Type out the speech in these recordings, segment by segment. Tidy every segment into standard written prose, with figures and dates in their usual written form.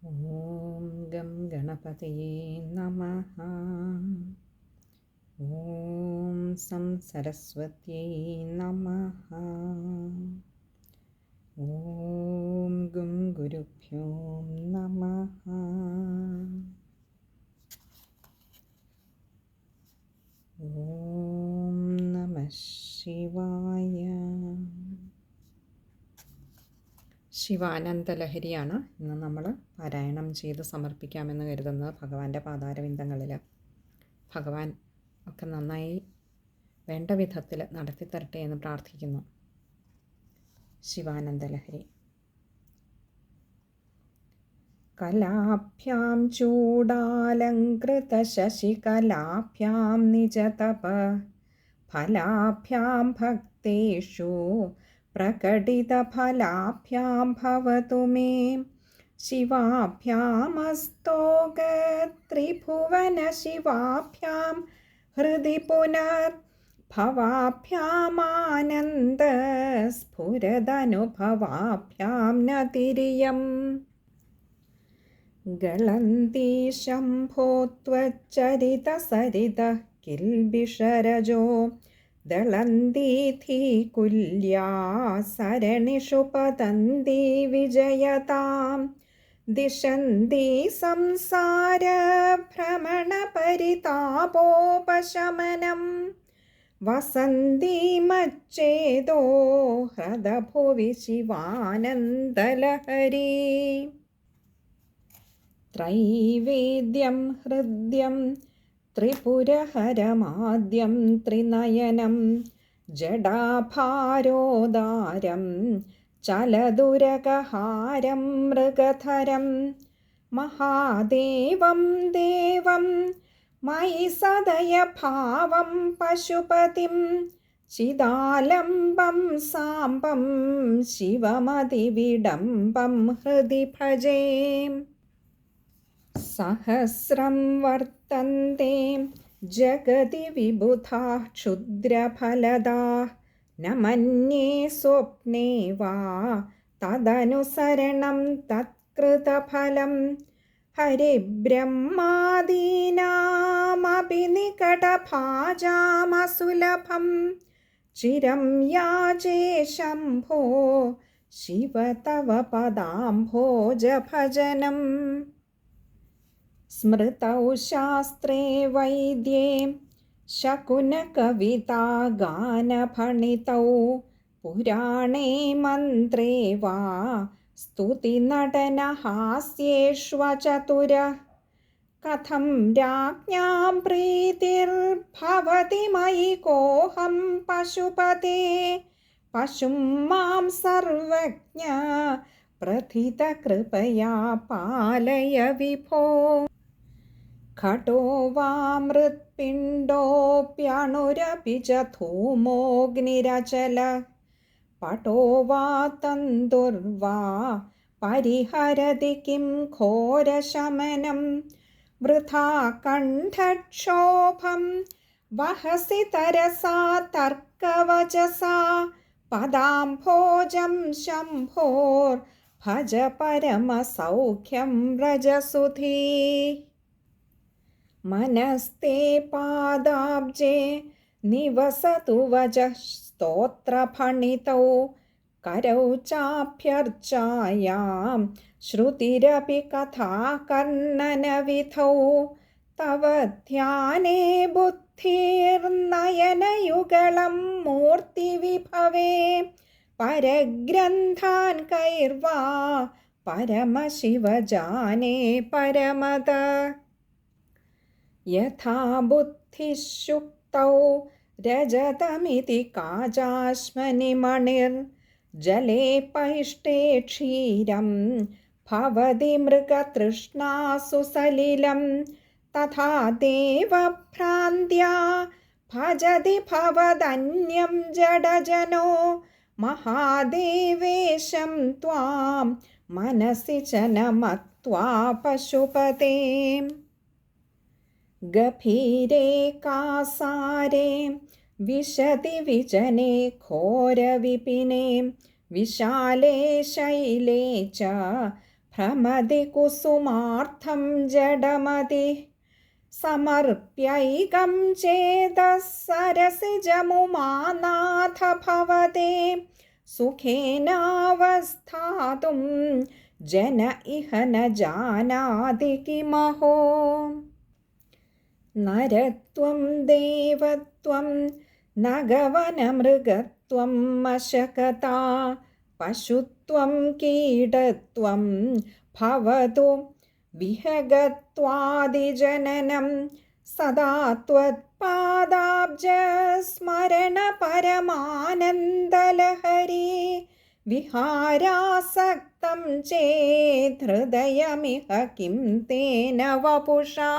ഓം gum ഗണപതയേ നമഃ. ഓം some സരസ്വത്യൈ നമഃ. ഓം ഗും ഗുരുഭ്യോ നമഃ. ഓം നമഃ ശിവായ. ശിവാനന്ദലഹരിയാണ് ഇന്ന് നമ്മൾ പാരായണം ചെയ്ത് സമർപ്പിക്കാമെന്ന് കരുതുന്നത്. ഭഗവാന്റെ പാതാരവിന്ദങ്ങളിൽ ഭഗവാൻ ഒക്കെ നന്നായി വേണ്ട വിധത്തിൽ നടത്തി തരട്ടെ എന്ന് പ്രാർത്ഥിക്കുന്നു. ശിവാനന്ദലഹരി. കലാഭ്യാം ചൂടാലങ്കൃത ശശികലാഭ്യാം നിജതപ ഫലാഭ്യാം ഭക്തേഷു പ്രകടിതഫലാഭ്യാം ഭവതു മേ ശിവാഭ്യാമസ്തോകത്രിഭുവന ശിവാഭ്യാം ഹൃദി പുനർ ഭവാഭ്യാമാനന്ദസ്ഫുരദനുഭവാഭ്യാം നതിരിയം ഗളന്തി ശംഭോ ത്വച്ചരിതസരിതഃ കിൽബിഷരജോ ദളന്തീഥി കുല്യാ സരണിഷു പതന്തി വിജയതാം ദിശന്തി സംസാര ഭ്രമണ പരിതാപോപശമനം വസന്തി മच्चेदो ഹൃദഭുവി ശിവാനന്ദലഹരി. ത്രൈവേദ്യം ഹൃദ്യം ത്രിപുരഹരമാദ്യം ത്രിനയനം ജഡാഭാരോദാരം ചലദുരകഹാരം മൃഗധരം മഹാദേവം ദേവം മയി സദയഭാവം പശുപതിം ചിദാലംബം സാംബം ശിവമതിവിഡംബം ഹൃദി ഭജേ. സഹസ്രം വർത്തന്തെ ജഗതി വിബുധാഃ ക്ഷുദ്രഫലദാഃ ന മന്യേ സ്വപ്നേ വാ തദനുസരണം തത്കൃതഫലം ഹരിബ്രഹ്മാദീനാമപി നികടഭാജാമസുലഭം ചിരം യാചേ ശംഭോ ശിവ തവ പദാംഭോജഭജനം. സ്മൃതൗ ശാസ്ത്രേ വൈദ്യേ ശകുനകവിതാ ഗാനഭണിതൗ പുരാണേ മന്ത്രേ വാ സ്തുതിനടനഹാസ്യേഷ്വചതുരഃ കഥം രാജ്ഞാം പ്രീതിർഭവതി മയി കോഹം പശുപതേ പശും മാം സർവജ്ഞ പ്രഥിതകൃപയാ പാലയ വിഭോ. ഘടോ വാ മൃത്പിണ്ഡോപ്യണുരപി ച ധൂമോऽഗ്നിരചലഃ പടോ വാ തന്തുർവാ പരിഹരതി കിം ഘോരശമനം വൃഥാ കണ്ഠക്ഷോഭം വഹസി തരസാ തർക്കവചസാ പദാംഭോജം ശംഭോർ ഭജ പരമസൗഖ്യം വ്രജസുധീ. മനസ്തേ പാദാബ്ജേ നിവസതു വചഃ സ്തോത്രഫണിതൗ കരൗ ചാഭ്യർച്ചായാം ശ്രുതിരപി കഥാകർണനവിധൗ തവ ധ്യാനേ ബുദ്ധിർനയനയുഗളം മൂർത്തിവിഭവേ പരഗ്രന്ഥാൻ കൈർവാ പരമശിവജാനേ പരമത. യഥാ ബുദ്ധിശുക്തൗ രജതമിതി കാചാശ്മനി മണിർ ജലേ പൈഷ്ടേ ക്ഷീരം ഭവതി മൃഗതൃഷ്ണാസു സലിലം തഥാ ദേവഭ്രാന്ത്യാ ഭജതി ഭവദന്യം ജഡജനോ മഹാദേവേശം ത്വാം മനസി ച നമത്വാ പശുപതേ. ഗഭീരേ കാസാരേ വിശതി വിജനെ ഘോരവിപിനെ വിശാലേ ശൈലേ ച ഭ്രമതി കുസുമാർത്ഥം ജഡമതി സമർപ്യൈകം ചേതഃ സരസിജമുമാനാഥ ഭവതേ സുഖേനാവസ്ഥാതും ജന ഇഹ ന ജാനാതി കിമഹോ. നരത്വം ദേവത്വം നഗവനമൃഗത്വം മശകതാ പശുത്വം കീടത്വം ഭവതു വിഹഗത്വാദിജനനം സദാ ത്വത്പാദാബ്ജസ്മരണ പരമാനന്ദലഹരി വിഹാരാസക്തം ചേത് ഹൃദയമിഹ കിം തേന വപുഷാ.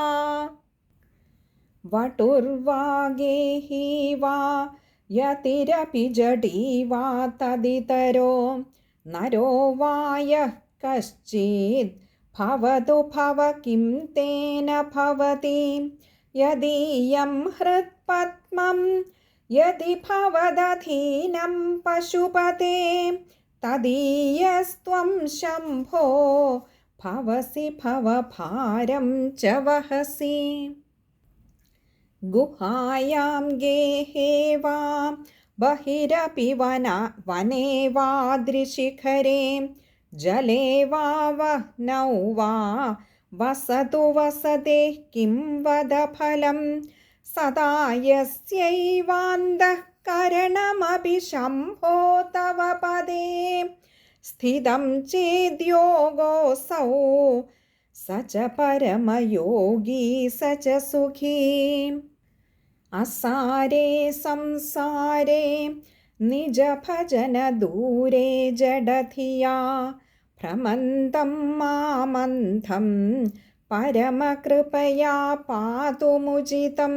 വടുർവാഗേഹി വാ യതിരപി ജഡീ വാ തദിതരോ നരോ വാ യഃ കശ്ചിത് ഭവതു ഭവ കിം തേന ഭവതി. യദീയം ഹൃത്പദ്മം യദി ഭവദധീനം പശുപതേ തദീയസ്ത്വം ശംഭോ ഭവസി ഭവഭാരം ച വഹസി. ഗുഹായാം ഗേഹേ വാ ബഹിരപി വനേ വാ ദൃശിഖരേ ജലേ വാ വഹ്നൗ വാ വസതു വസതേ കിം വദ ഫലം സദാ യസ്യൈവാന്തഃകരണമപി ശംഭോ തവ പദേ സ്ഥിതം ചേദ്യോഗോऽസൗ സ ച പരമയോഗീ സ ച സുഖീ. അസാരേ സംസാരേ നിജഭജന ദൂരേ ജഡധിയാ ഭ്രമന്തം മാമന്ധം പരമകൃപയാ പാതുമുചിതം.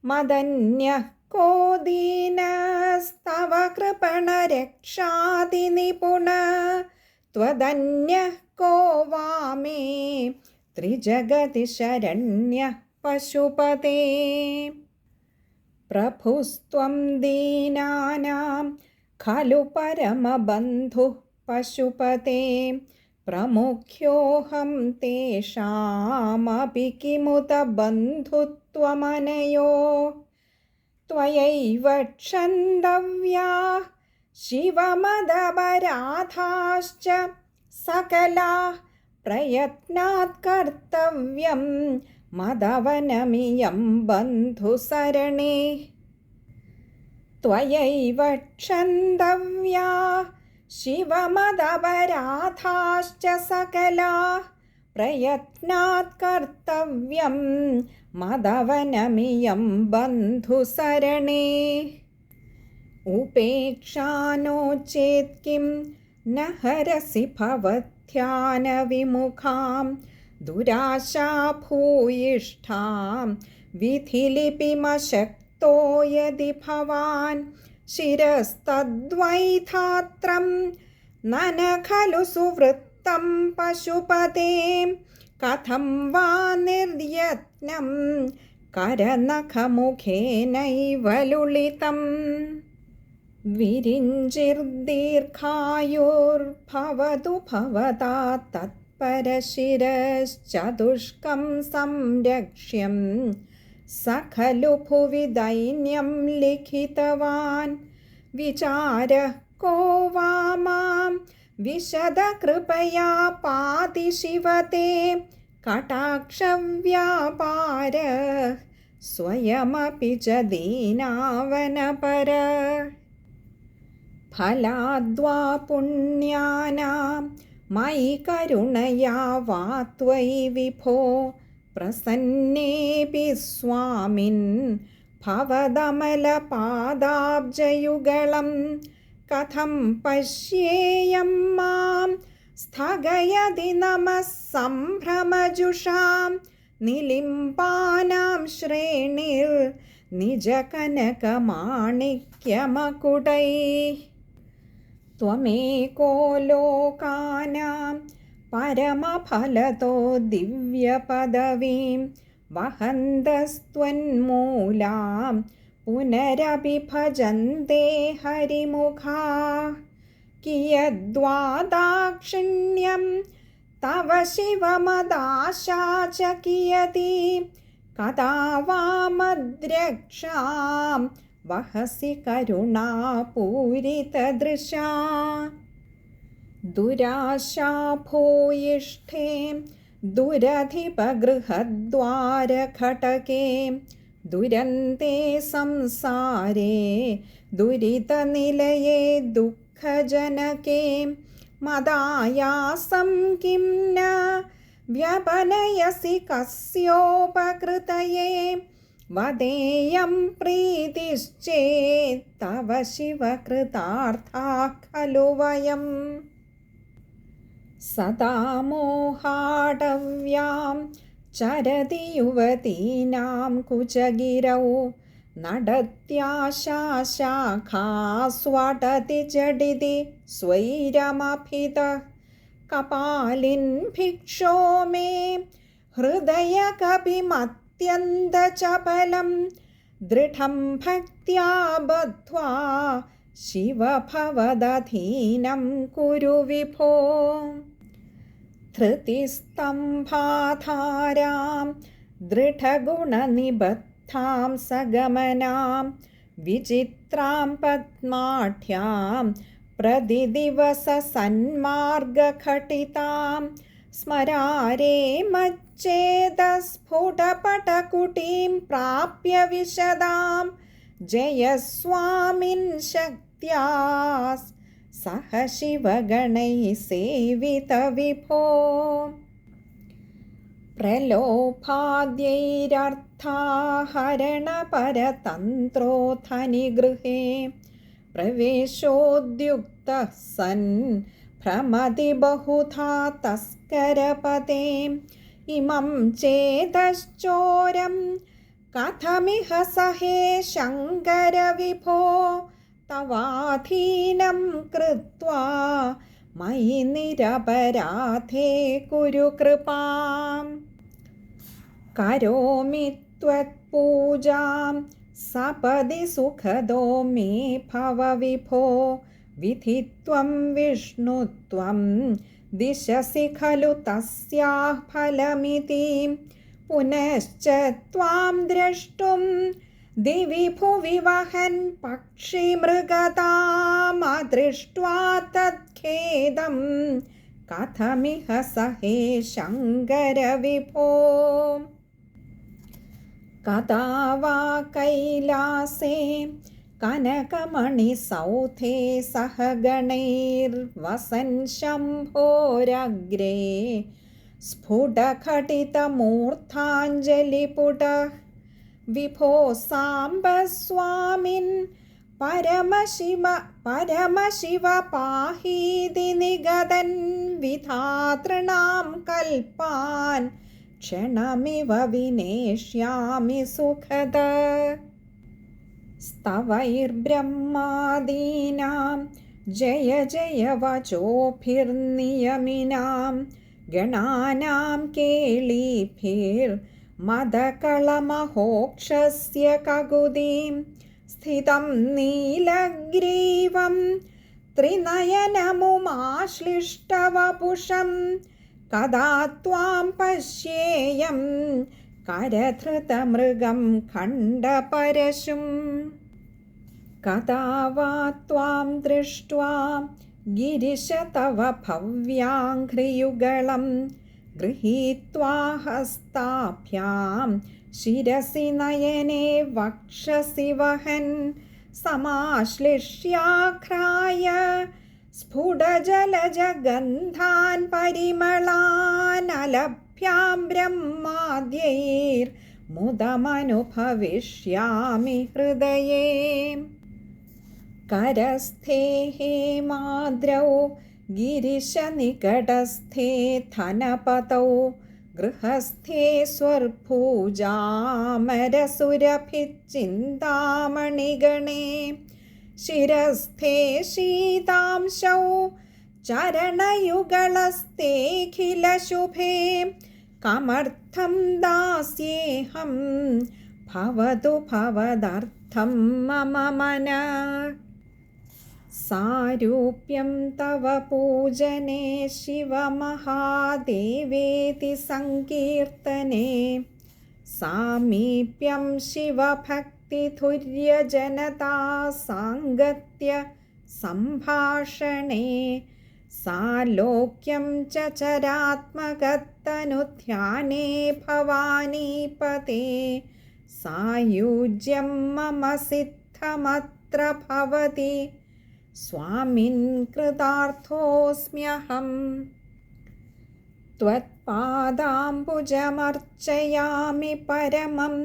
മദന്യഃ കോ ദീനസ്തവ കൃപണരക്ഷാതി നിപുണ ത്വദന്യഃ കോ വാ മേ ത്രിജഗതി ശരണ്യഃ പശുപതേ. പ്രഭുസ്ത്വം ദീനാനാം ഖലു പരമബന്ധുഃ പശുപതേ പ്രമുഖ്യോऽഹം തേഷാമപി കിമുത ബന്ധുത്വമനയോഃ. ത്വയൈവ ക്ഷന്തവ്യാഃ ശിവമദപരാധാശ്ച സകലാഃ പ്രയത്നാത് കർത്തവ്യം മദവനമിയം ബന്ധുസരണേ. ത്വയൈവ ക്ഷന്തവ്യാഃ ശിവമദപരാധാശ്ച സകലാഃ പ്രയത്നാത് കർത്തവ്യം മദവനമിയം ബന്ധുസരണേ. ഉപേക്ഷാനോ ചേത് കിം ന ഹരസി ഭവധ്യാനവിമുഖാം ദുരാശാഭൂയിഷ്ഠാം വിധിലിപിമശക്തോ യദി ഭവാൻ ശിരസ്തദ്വൈധാത്രം നന ഖലു സുവൃത്തം പശുപതേ കഥം വാ നിർയത്നം കരനഖമുഖേനൈവ ലുളിതം. വിരിഞ്ചിർദീർഘായുർഭവതു ഭവതാ തത്പരശിരശ്ചതുഷ്കം സംരക്ഷ്യം സ ഖലു ഭുവി ദൈന്യം ലിഖിതവാൻ. വിചാരഃ കോ വാ മാം വിശദകൃപയാ പാതി ശിവതേ കടാക്ഷവ്യാപാരഃ സ്വയമപി ച ദീനാവനപരഃ. ഫലാദ്വാ പുണ്യാനാം മയി കരുണയാ വാ ത്വയി വിഭോ പ്രസന്നേപി സ്വാമിൻ ഭവദമലപാദാബ്ജയുഗളം. കഥം പശ്യേയം മാം സ്ഥഗയതി നമഃ സംഭ്രമജുഷാം നിലിംബാനാം ശ്രേണിർ നിജകനകമാണിക്യമകുടൈഃ. ത്വമേകോ ലോകാനാം പരമഫലദോ ദിവ്യപദവീം വഹന്തസ്ത്വന്മൂലാം പുനരപി ഭജന്തേ ഹരിമുഖാഃ. കിയദ്വാ ദാക്ഷിണ്യം तव शिवमदाशा च कियती कदा वा मद्रक्षां वहसि करुणापूरितदृशा दुराशा भूयिष्ठे दुरधिपगृहद्वारखटके दुरन्ते संसारे दुरितनिलये दुःखजनके मदायासं किं न व्यपनयसि कस्योपकृतये वदेयं प्रीतिश्चेत् तव शिवकृतार्थाः खलु वयम् सदा मोहाटव्यां चरति युवतीनां कुचगिरौ नडत्याशा शाखा स्वटति जडिति स्वैरमभितः कपालिन् भिक्षो मे हृदयकपिमत्यन्तचपलं दृढं भक्त्या बद्ध्वा शिव भवदधीनं कुरु विभो धृतिस्तम्भाधारां दृढगुणनिबद्धां सगमनां विचित्रां पद्माढ्यां प्रतिदिवससन्मार्गघटितां स्मरारे मच्चेदस्फुटपटकुटीं प्राप्य विशदां जयस्वामिन् शक्त्या सह शिवगणैः सेवितविभो प्रलोभाद्यैरर्थाहरणपरतन्त्रोऽथनिगृहे प्रवेशोद्युक्तः सन् भ्रमति बहुधा तस्करपते इमं चेदश्चोरं कथमिह सहे शङ्कर विभो तवाधीनं कृत्वा मयि निरपराधे कुरु कृपाम् करोमि त्वत्पूजां सपदि सुखदो मे भव विभो विधित्वं विष्णुत्वं दिशसि खलु तस्याः फलमिति पुनश्च त्वां द्रष्टुं दिवि भुवि वहन् पक्षिमृगतामदृष्ट्वा तत्खेदं कथमिह सहे शङ्कर विभो कदा वा कैलासे कनकमणिसौधे सह गणैर्वसन् शम्भोरग्रे स्फुटघटितमूर्धाञ्जलिपुटः विभो साम्ब स्वामिन् परमशिव पाहीति निगदन् विधातॄणां कल्पान् क्षणमिव विनेष्यामि सुखद स्तवैर्ब्रह्मादीनां जय जय वचोभिर्नियमिनां गणानां केळीभिर्मदकलमहोक्षस्य कगुदीं स्थितं नीलग्रीवं त्रिनयनमुमाश्लिष्टवपुषं कदा त्वां पश्येयं करधृतमृगं खण्डपरशुं कदा वा त्वां दृष्ट्वा गिरिश तव भव्याङ्घ्रियुगलं गृहीत्वा हस्ताभ्यां शिरसि नयने वक्षसि वहन् समाश्लिष्याघ्राय स्फुटजलजगन्धान् परिमलान् अलभ्यां ब्रह्माद्यैर्मुदमनुभविष्यामि हृदये करस्थे हेमाद्रौ गिरिशनिकटस्थे धनपतौ गृहस्थे स्वर्भुजामरसुरभिच्चिन्तामणिगणे शिरस्थे शीतांशौ चरणयुगलस्तेऽखिलशुभे कमर्थं दास्येऽहं भवतु भवदर्थं मम मनः सारूप्यं तव पूजने शिवमहादेवेति सङ्कीर्तने सामीप्यं शिवभक्तितुर्यजनता साङ्गत्य सम्भाषणे सालोक्यं च चरात्मकतनुध्याने भवानीपते सायुज्यं मम सिद्धमत्र भवति स्वामिन् कृतार्थोऽस्म्यहम् त्वत्पादाम्बुजमर्चयामि परमं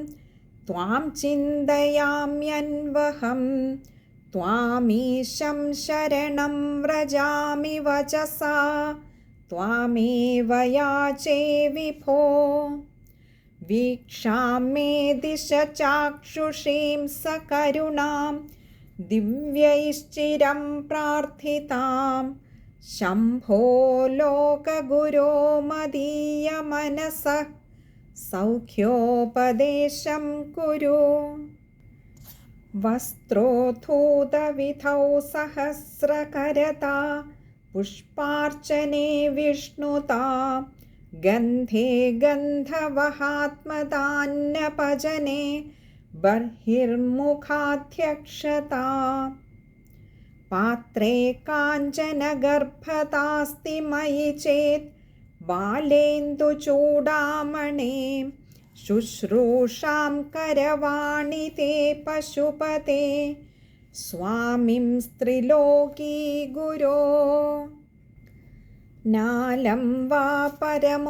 त्वां चिन्तयाम्यन्वहं त्वामीशं शरणं व्रजामि वचसा त्वामेव याचे विभो वीक्षामे दिश चाक्षुषीं सकरुणां दिव्यैश्चिरं प्रार्थितां शम्भो लोकगुरो मदीयमनसः सौख्योपदेशं कुरु वस्त्रोद्धूतविधौ सहस्रकरता पुष्पार्चने विष्णुता गन्धे गन्धवहात्मदान्नभजने बर्हिर्मुखाध्यक्षता पात्रे काञ्चनगर्भतास्ति मयि चेत् बालेन्दुचूडामणे शुश्रूषां करवाणि ते पशुपते स्वामिं स्त्रिलोकी गुरो नालं वा परमोपकारकमिदं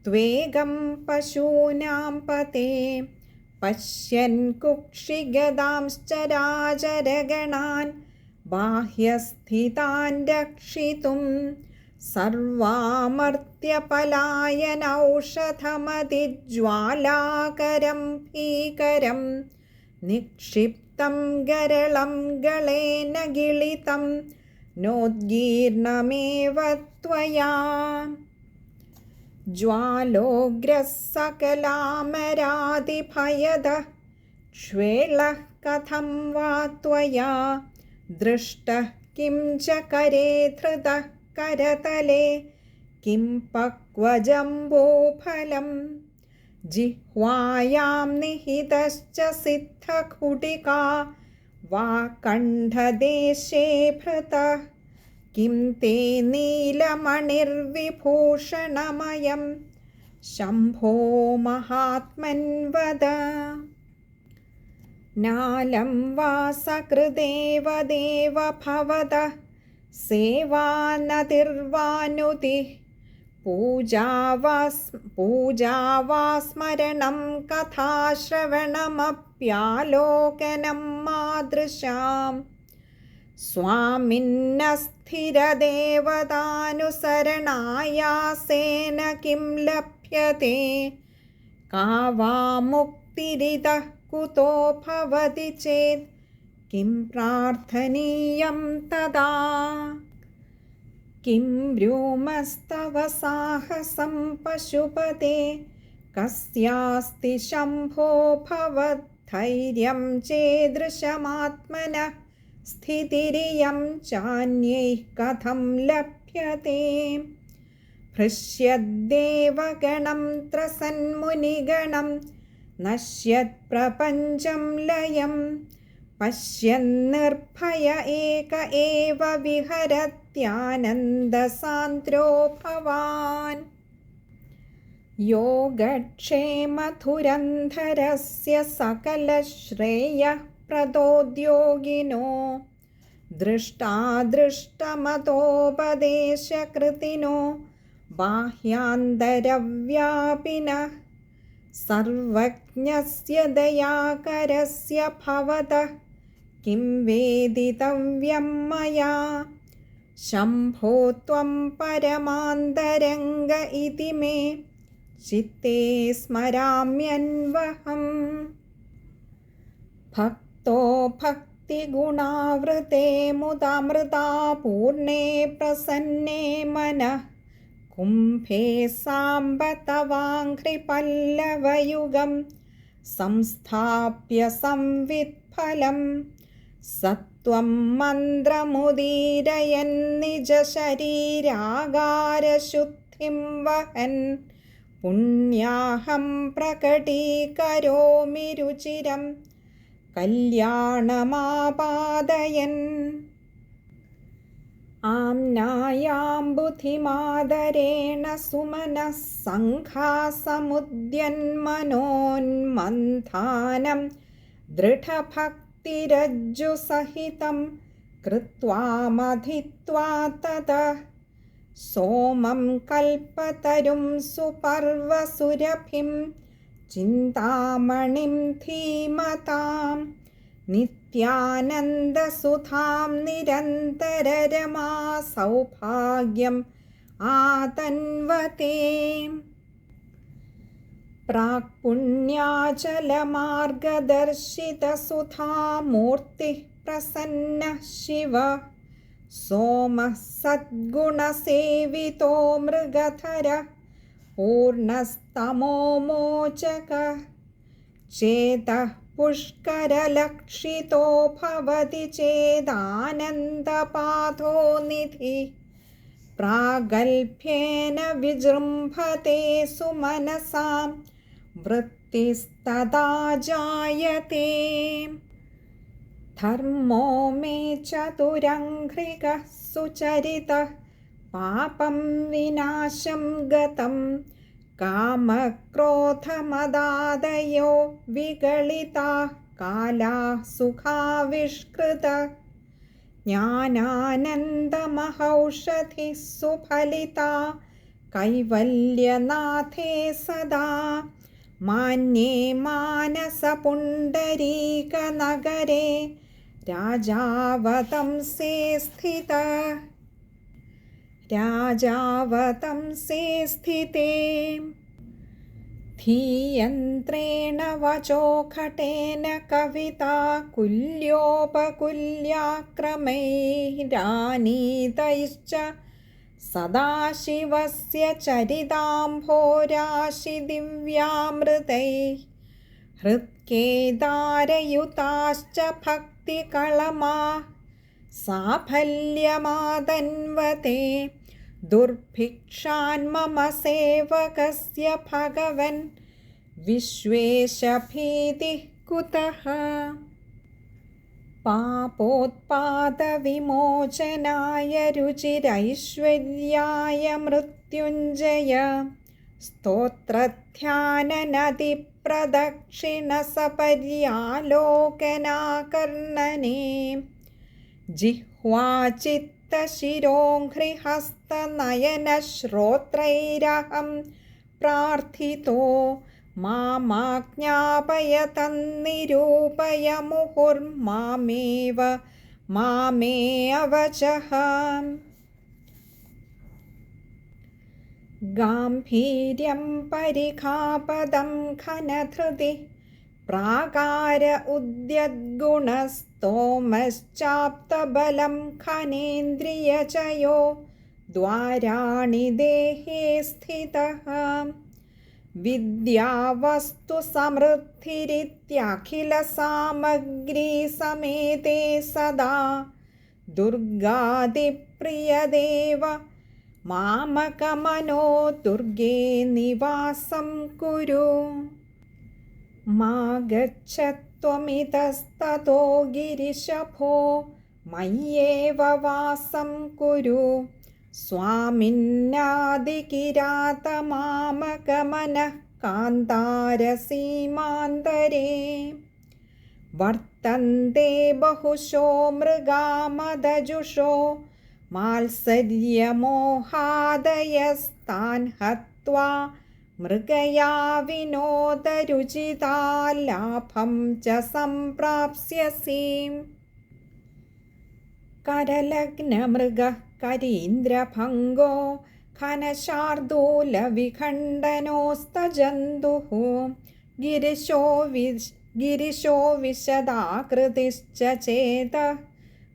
त्वेगं पशूनां पते पश्यन् कुक्षिगदांश्च राजरगणान् बाह्यस्थितान् रक्षितुं सर्वामर्त्यपलायनौषधमतिज्वालाकरं भीकरं निक्षिप्तं गरलं गलेन गिलितं नोद्गीर्णमेव त्वया ज्वालोग्रः सकलामरादिभयदः क्ष्वेलः कथं वा त्वया दृष्टः किं च करे धृतः करतले किं पक्वजम्बूफलं जिह्वायां निहितश्च सिद्धकुटिका वा कण्ठदेशे भृतः किं ते नीलमणिर्विभूषणमयं शम्भो महात्मन् वद नालं वा सकृदेव देव भवतः सेवानतिर्वानुतिः पूजा वा स्मरणं कथाश्रवणमप्यालोकनं मादृशाम् स्वामिन्नस्थिरदेवतानुसरणायासेन किं लभ्यते का वा मुक्तिरितः कुतो भवति चेत् किं प्रार्थनीयं तदा किं व्योमस्तव साहसं पशुपते कस्यास्ति शम्भो भवद्धैर्यं चेदृशमात्मनः स्थितिरियं चान्यैः कथं लभ्यते हृष्यद्देवगणं त्रसन्मुनिगणं नश्यत्प्रपञ्चं लयं पश्यन्निर्भय एक एव विहरत्यानन्दसान्द्रो भवान् योगक्षेमधुरन्धरस्य सकलश्रेयः प्रदोद्योगिनो दृष्टादृष्टमतोपदेशकृतिनो बाह्यान्तरव्यापिनः सर्वज्ञस्य दयाकरस्य भवतः किं वेदितव्यं मया शम्भो त्वं परमान्तरङ्ग इति मे चित्ते स्मराम्यन्वहम् भक्तो भक्तिगुणावृते मुदामृता पूर्णे प्रसन्ने मनः कुम्भे साम्ब तवाङ्घ्रिपल्लवयुगं संस्थाप्य संवित्फलं സത്വം മന്ത്രമുദീരയൻ നിജശരീരാകാരശുദ്ധിം വഹൻ പുണ്യാഹം പ്രകടീകരോമി രുചിരം കല്യാണമാപാദയൻ. ആംനായാം ബുദ്ധിമാദരേണ സുമനഃ സംഘാസമുദ്യന്മനോന്മന്ഥാനം ദൃഢഭക്തിരജ്ജുസഹിതം കൃത്വാ മഥിത്വാ തതഃ സോമം കൽപതരും സുപർവസുരഭിം ചിന്താമണിം ധീമതാം നിത്യാനന്ദസുധാം നിരന്തരരമാ സൗഭാഗ്യം ആതൻവതേ. പ്രാക്പുണ്യാചലമാർഗദർശിതസുധാമൂർത്തിഃ പ്രസന്നഃ ശിവഃ സോമഃ സദ്ഗുണസേവിതോ മൃഗധരഃ പൂർണ്ണസ്തമോമോചകഃ ചേതഃ പുഷ്കരലക്ഷിതോ ഭവതി ചേദാനന്ദപാഥോ നിധിഃ പ്രാഗൽഭ്യേന വിജൃംഭത്തെ സുമനസാം വൃത്തിസ്തദാ ജായത്തെ. ധർമ്മോ മേ ചതുരംഘ്രികഃ സുചരിതഃ പാപം വിനാശം ഗതം കാമക്രോധമദാദയോ വിഗളിതാഃ കാലാഃ സുഖാവിഷ്കൃതഃ ജ്ഞാനാനന്ദമഹൗഷധിഃ സുഫലിതാ കൈവല്യനാഥേ സദാ മാന്യേ മാനസപുണ്ഡരീകനഗരേ രാജാവതംസേ സ്ഥിതഃ. രാജാവതംസേ സ്ഥിതേ ധീയന്ത്രേണ വചോഘടേന കവിതാ കുല്യോപകുല്യാക്രമൈരാനീതൈശ്ച സദാശിവസ്യ ചരിതാംഭോരാശി ദിവ്യാമൃതൈഃ ഹൃത്കേദാരയുതാശ്ച ഭക്തികളമാഃ സാഫല്യമാതൻവതേ. ദുർഭിക്ഷാൻ മമ സേവകസ്യ ഭഗവൻ വിശ്വേശഭീതിഃ കുതഃ. പാപോത്പാദവിമോചനായ രുചിരൈശ്വര്യായ മൃത്യുഞ്ജയ സ്തോത്രധ്യാനനദിപ്രദക്ഷിണസപര്യാലോകനാകർണനേ ജിഹ്വാചിത്തശിരോഘ്രിഹസ്തനയനശ്രോത്രൈരഹം പ്രാർത്ഥിതോ മാമാജ്ഞാപയ തന്നിരൂപയ മുഹുർമാമേവ മാമേ അവചഃ. ഗാംഭീര്യം പരിഖാപദം ഘനധൃതി പ്രാകാര ഉദ്യദ്ഗുണസ്തോമശ്ചാപ്തബലം ഘനേന്ദ്രിയചയോ ദ്വാരാണി ദേഹേ സ്ഥിതഃ. വിദ്യാവസ്തു സമൃദ്ധിരിത്യഖില സാമഗ്രീ സമേതേ സദാ ദുർഗാദിപ്രിയദേവ മാമകമനോ ദുർഗേ നിവാസം കുരു. മാ ഗച്ഛത്വമിതസ്തതോ ഗിരിശഭോ മയ്യേവ വാസം കുരു. സ്വാമിന്നാദികിരാതമാമകമനഃ കാന്താരസീമാന്തരേ. വർത്തന്തെ ബഹുശോ മൃഗാമദജുഷോ മാത്സര്യമോഹാദയസ്താൻ ഹത്വാ മൃഗയാ വിനോദരുചിതാ ലാഭം ച സംപ്രാപ്സ്യസി. കരലഗ്നമൃഗഃ കരീന്ദ്രഭംഗോ ഘനശാർദൂലവിഖണ്ഡനോസ്തജന്തുഃ ഗിരിശോ വിശദാകൃതിശ്ച ചേതഃ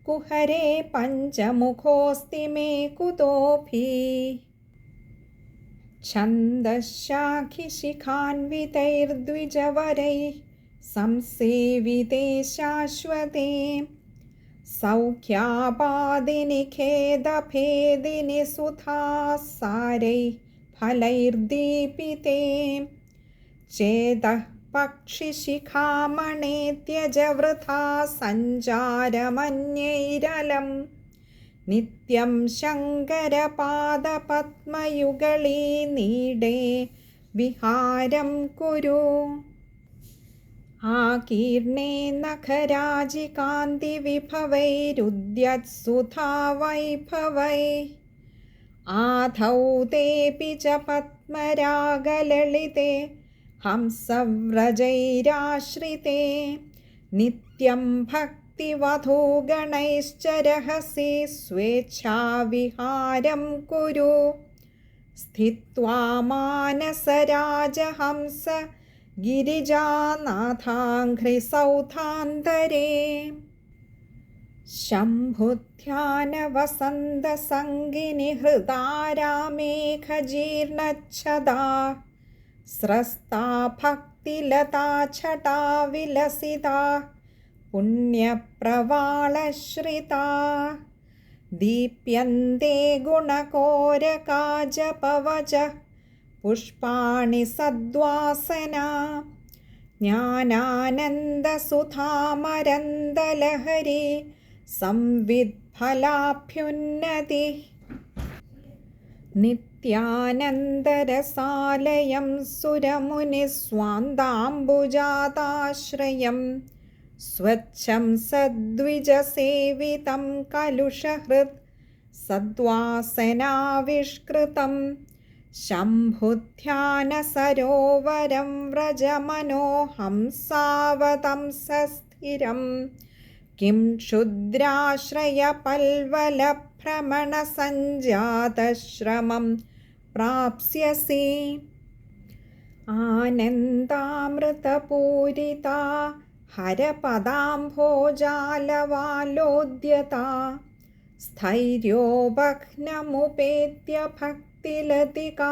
കുഹരേ പഞ്ചമുഖോऽസ്തി മേ കുതോऽഭി. ഛന്ദഃശാഖിശിഖാന്വിതൈർദ്വിജവരൈः സംസേവിതേ ശാശ്വതേ സൗഖ്യാപാദിനി ഖേദഭേദിനി സുധാസാരൈഃ ഫലൈർദീപിതേ ചേതഃ പക്ഷിശിഖാമണേ ത്യജ വൃഥാ സഞ്ചാരമന്യൈരലം നിത്യം ശങ്കരപാദപത്മയുഗളീ നീടേ വിഹാരം കുരു ആകീർണേ നഖരാജികാന്തിവിഭവൈരുദ്യത്സുധാവൈഭവൈः ആധൗ തേപി ച പത്മരാഗലളിതേ ഹംസവ്രജൈരാശ്രിതേ നിത്യം ഭക്തിവധൂഗണൈശ്ച രഹസി സ്വേച്ഛാവിഹാരം കുരു സ്ഥിത്വാ മാനസരാജഹംസ ഗിരിജാനാഥാഘ്രിസൗധാന്തരേ ശംഭുധ്യാനവസന്തസംഗിനി ഹൃദാരാമേഘജീർണച്ഛദാ സ്രസ്താ ഭക്തിലതാഛടാ വിലസിതാ പുണ്യപ്രവാളശ്രിതാ ദീപ്യന്തെ ഗുണകോരകാജപവചഃ പുഷ്പാണി സദ്വാസനാ ജ്ഞാനാനന്ദസുധാമരന്തലഹരി സംവിദ്ഫലാഭ്യുന്നതി നിത്യാനന്ദരസാലയം സുരമുനിസ്വാന്താംബുജാതാശ്രയം സ്വച്ഛം സദ്വിജസേവിതം കലുഷഹൃത് സദ്വാസനാവിഷ്കൃതം ശംഭുധ്യാനസരോവരം വ്രജമനോഹംസാവതംസസ്ഥിരം കിം ക്ഷുദ്രാശ്രയപൽവലഭ്രമണസഞ്ജാതശ്രമം പ്രാപ്സ്യസി ആനന്ദാമൃതപൂരിതാ ഹരപദാംഭോജാലവാലോദ്യതാ സ്ഥൈര്യോപഘ്നമുപേത്യ ഭക്തിലതികാ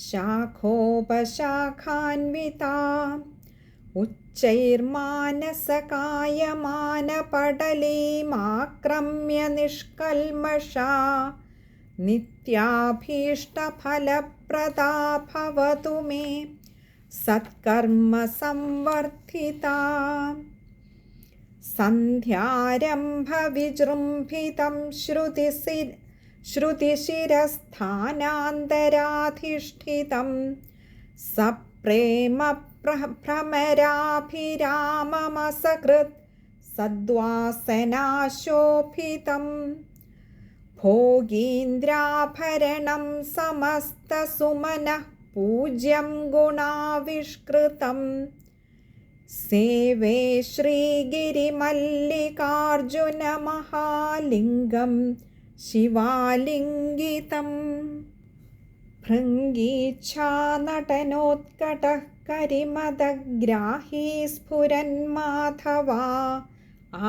ശാഖോപശാഖാന്വിതാ ഉച്ചൈർമാനസകായമാനപടലീമാക്രമ്യ നിഷ്കൽമഷാ നിത്യാഭീഷ്ടഫലപ്രദാ ഭവതു മേ സത്കർമ്മ സംവർദ്ധിതാ സന്ധ്യാരംഭവിജൃംഭിതം ശ്രുതിശിരസ്ഥാനാന്തരാധിഷ്ഠിതം സപ്രേമ ഭ്രമരാഭിരാമമസകൃത് സദ്വാസനാശോഭിതം ഭോഗീന്ദ്രാഭരണം സമസ്തസുമനഃ പൂജ്യം ഗുണാവിഷ്കൃതം സേവേ ശ്രീഗിരിമല്ലികാർജുനമഹാലിംഗം ശിവാലിംഗിതം ഭൃംഗീച്ഛാനടനോത്കടഃ കരിമദഗ്രാഹീ സ്ഫുരന്മാധവാ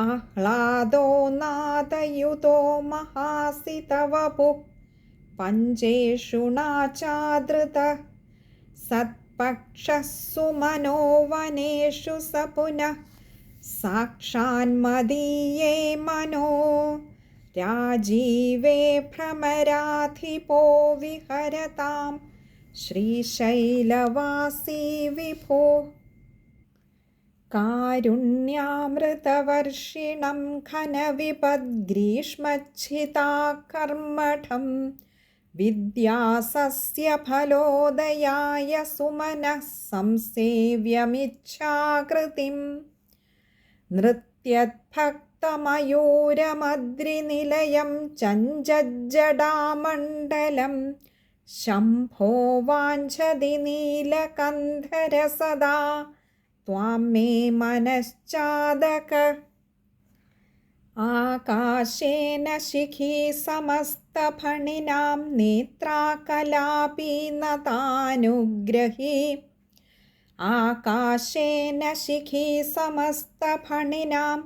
ആഹ്ലാദോ നാദയുതോ മഹാസിതവപുഃ പഞ്ചേഷു നാചാദൃതഃ സത്പക്ഷഃ സുമനോവനേഷു स പുനഃ സാക്ഷാന്മദീയേ മനോ രാജീവേ ഭ്രമരാധിപോ വിഹരതാം ശ്രീശൈലവാസീ വിഭോ കാരുണ്യാമൃതവർഷിണം ഘനവിപദ്ഗ്രീഷ്മച്ഛിതാകർമ്മഠം വിദ്യാസസ്യഫലോദയായ സുമനഃ സംസേവ്യമിച്ഛാകൃതിം നൃത്യദ്ഭക്തമയൂരമദ്രിനിലയം ചഞ്ചജ്ജടാമണ്ഡലം ശംഭോ വാഞ്ചതി നീലകന്ധര സദാ ത്വാം മേ മനശ്ചാദകഃ ആകാശേന ശിഖീ സമസ്തഫണിനാം നേത്രാകലാപീ നതാനുഗ്രഹീ ആകാശേന ശിഖീ സമസ്തഫണിനാം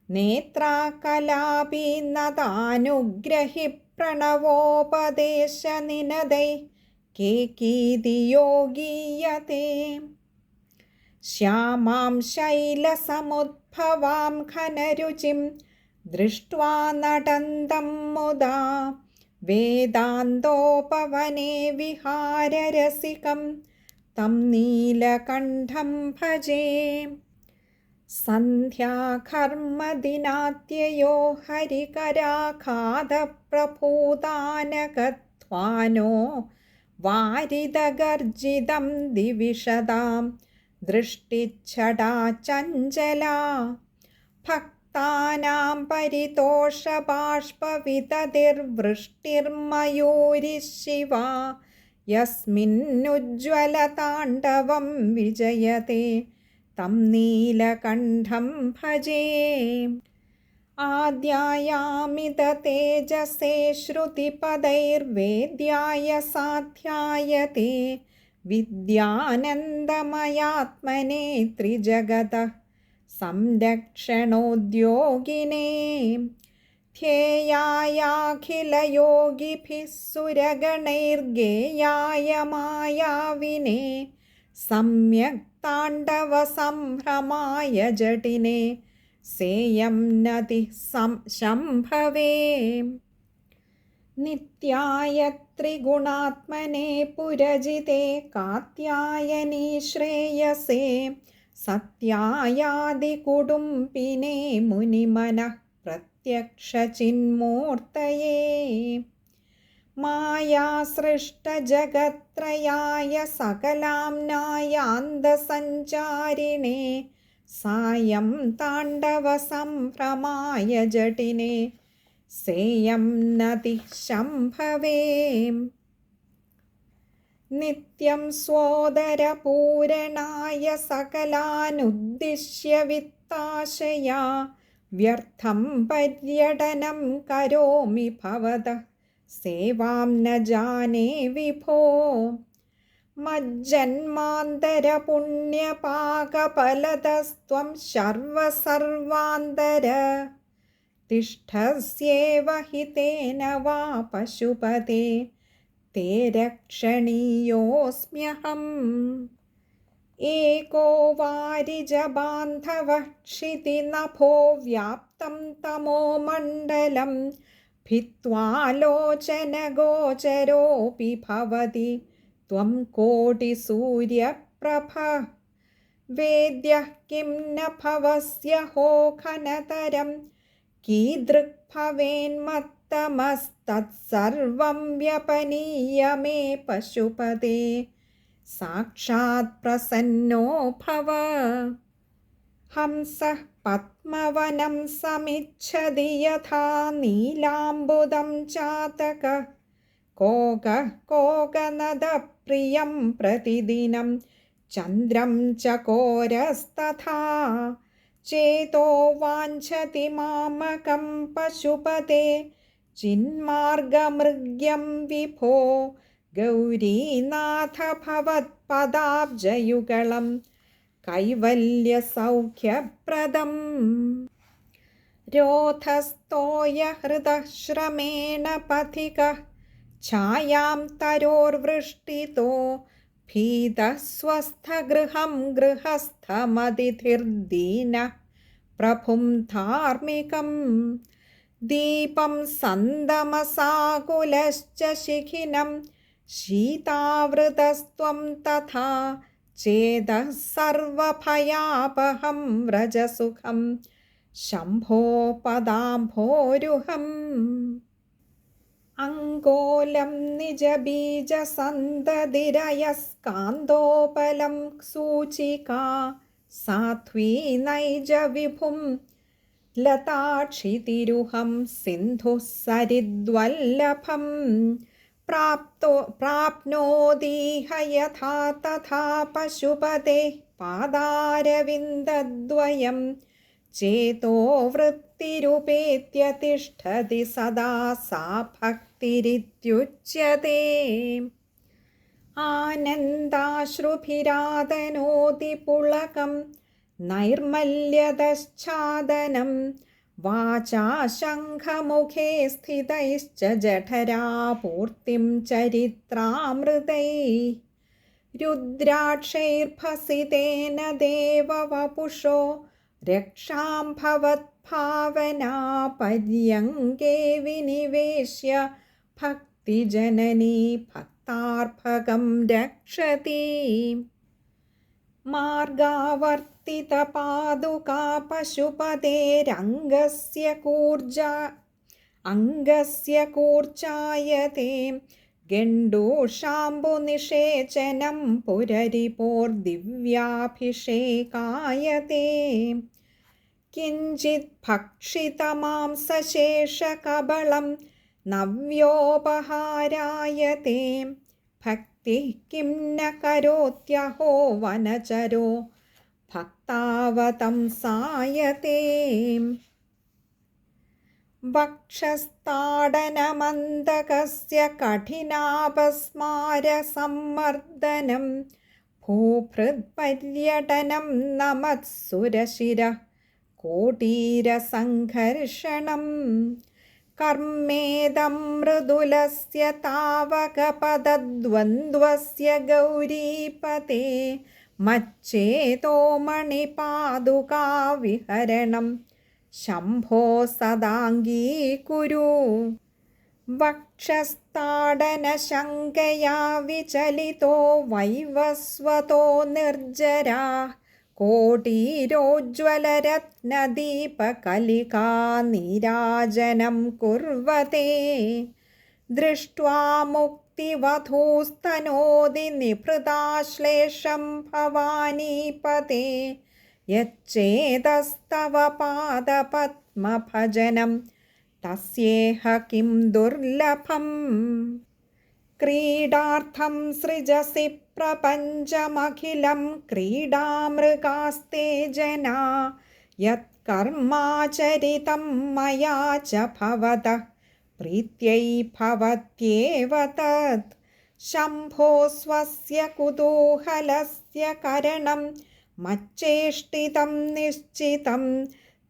നേത്രാകലാപീ നതാനുഗ്രഹി പ്രണവോപദേശനിനദൈ കേകീതി യോഗീയത്തെ ശ്യാമാം ശൈലസമുദ്ഭവാം ഘനരുചിം दृष्ट्वा नटन्तं मुदा वेदान्तोपवने विहाररसिकं तं नीलकण्ठं भजे। सन्ध्याकर्मदिनात्ययो हरिकराघातप्रभूतानकध्वानो वारिदगर्जितं दिविशदां दृष्टिच्छटा चञ्चला। भक्तानां परितोषबाष्पविततिर्वृष्टिर्मयूरिशिवा यस्मिन्नुज्ज्वलताण्डवं विजयते तं नीलकण्ठं भजे। आद्यायामिततेजसे श्रुतिपदैर्वेद्याय साध्यायते विद्यानन्दमयात्मने त्रिजगतः संरक्षणोद्योगिने। ध्येयायाखिलयोगिभिः सुरगणैर्गेयाय मायाविने सम्यक् ताण्डवसम्भ्रमाय जटिने सेयं नतिः शम्भवे। नित्याय त्रिगुणात्मने पुरजिते कात्यायनी श्रेयसे सत्यायादिकुटुम्बिने मुनिमनः प्रत्यक्षचिन्मूर्तये। मायासृष्टजगत्त्रयाय सकलाम्नायान्दसञ्चारिणे सायं ताण्डवसम्भ्रमाय जटिने सेयं नतिः शम्भवे। नित्यं स्वोदरपूरणाय सकलानुद्दिश्य वित्ताशया व्यर्थं पर्यटनं करोमि भवतः सेवां न जाने विभो। मज्जन्मान्तरपुण्यपाकफलदस्त्वं सर्वसर्वान्तर तिष्ठस्येव हितेन वा पशुपते ते रक्षणीयोऽस्म्यहम्। एको वारिजबान्धवः क्षितिनभो व्याप्तं तमोमण्डलं भित्त्वालोचनगोचरोऽपि भवति त्वं कोटिसूर्यप्रभः। वेद्यः किं न भवस्यहो घनतरं कीदृक् भवेन्मत्तमस्तत्सर्वं व्यपनीय मे पशुपते साक्षात् प्रसन्नो भव। हंसः पद्मवनं समिच्छति यथा नीलाम्बुदं चातकः कोकः कोकनदप्रियं प्रतिदिनं चन्द्रं चकोरस्तथा। चेतो वाञ्छति मामकं पशुपते चिन्मार्गमृग्यं विभो गौरीनाथ भवत्पदाब्जयुगलं कैवल्यसौख्यप्रदम्। रोधस्तोयहृदः श्रमेण पथिकः छायां तरोर्वृष्टितो भीतः स्वस्थगृहं गृहस्थमतिथिर्दीनः प्रभुं धार्मिकं। दीपं सन्दमसाकुलश्च शिखिनं शीतावृतस्त्वं तथा चेतः सर्वभयापहं व्रजसुखं शम्भो पदाम्भोरुहम्। अङ्गोलं निजबीजसन्ततिरयस्कान्दोपलं सूचिका साध्वी नैजविभुं लताक्षितिरुहं सिन्धुः सरिद्वल्लभं प्राप्नोदीह यथा तथा पशुपतेः पादारविन्दद्वयं चेतो वृत्तिरुपेत्य तिष्ठति सदा सा भक्तिरित्युच्यते। आनन्दाश्रुभिरादनोति पुलकं नैर्मल्यदश्चादनं वाचा शङ्खमुखे स्थितैश्च जठरापूर्तिं चरित्रामृतैः रुद्राक्षैर्भसितेन देववपुषो രക്ഷാം ഭവത്ഭാവനാ പര്യങ്കേ വിനിവേശ്യ ഭക്തിജനനീ ഭക്താർഭകം രക്ഷതി. മാർഗാവർത്തിതപാദുകാ പശുപതേരംഗസ്യ കൂർച്ചായതേ ഗണ്ഡൂഷാംബുനിഷേചനം പുരരിപോർദിവ്യാഭിഷേകായതേ. കിഞ്ചിത് ഭക്ഷിതമാംസശേഷകബളം നവ്യോപഹാരായതേ. ഭക്തിഃ കിം ന കരോത്യഹോ വനചരോ ഭക്താവതംസായതേ. വക്ഷസ്ഥാടനമന്തകസ്യ കഠിനാപസ്മാരസമ്മർദ്ദനം ഭൂഭൃത്പര്യടനം നമത്സുരശിരഃ കോടീരസംഘർഷണം. കർമ്മേദം മൃദുലസ്യ താവകപദദ്വന്ദ്വസ്യ ഗൗരീപതേ മച്ചേതോ മണിപാദുകാവിഹരണം ശംഭോ സദാംഗീകുരു. വക്ഷസ്ഥാടനശങ്കയാ വിചലിതോ വൈവസ്വതോ നിർജ്ജരാः കോടീരോജ്വലരത്നദീപകലികാ നീരാജനം കുർവതേ. ദൃഷ്ട്വാ മുക്തിവധൂസ്തനോതി നിഭൃതാശ്ലേഷം ഭവാനീപതേ. യച്ചേതസ്തവ പാദപദ്മഭജനം തസ്യേഹ കിം ദുർലഭം. ക്രീഡാർത്ഥം സൃജസി പ്രപഞ്ചമഖിലം ക്രീഡാമൃഗാസ്തേ ജനാ. യത്കർമാചരിതം മയാ ച ഭവതഃ പ്രീത്यै ഭവത്യേവ തത്. ശംഭോ സ്വസ്യ കുതൂഹലസ്യ കരണം മച്ചേഷ്ടിതം നിശ്ചിതം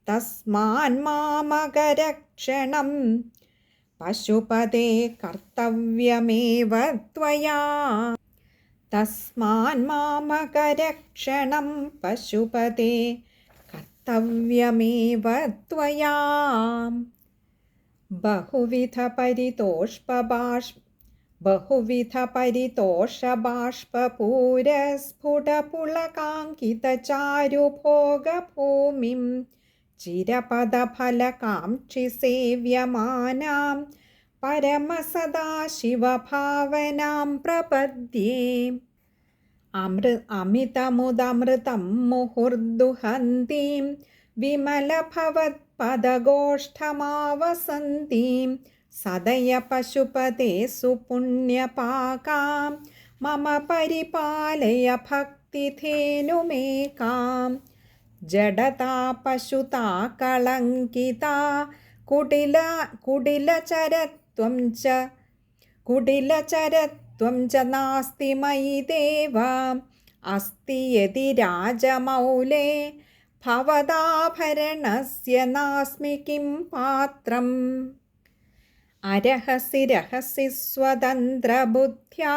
തസ്മാന്മാമകരക്ഷണം. പശുപതേ കർത്തവ്യമേവ ത്വയാ. തസ്മാന്മാമകരക്ഷണം പശുപതേ കർത്തവ്യമേവ ത്വയാ. ബഹുവിധപരിതോഷ്പബാഷ്പപൂരസ്ഫുടപുളകാങ്കിതചാരുഭോഗഭൂമിം ചിരപദഫലകാംക്ഷി സേവ്യമാനാം പരമസദാശിവഭാവനാം പ്രപദ്യേ. അമിതമുദമൃതം മുഹുർദുഹന്തീം വിമലഭവത്പദഗോഷ്ഠമാവസന്തീം സദയ പശുപതേ സുപുണ്യപാകാം മമ പരിപാലയ ഭക്തിധേനുമേകാം. ജഡതാ പശുതാ കളങ്കിതാ കുടിലചരത്വം ച നാസ്തി മയി ദേവ. അസ്തി യതി രാജമൗലേ ഭവതാഭരണസ്യ നാസ്മി കിം പാത്രം. അരഹസി രഹസി സ്വതന്ത്രബുദ്ധ്യാ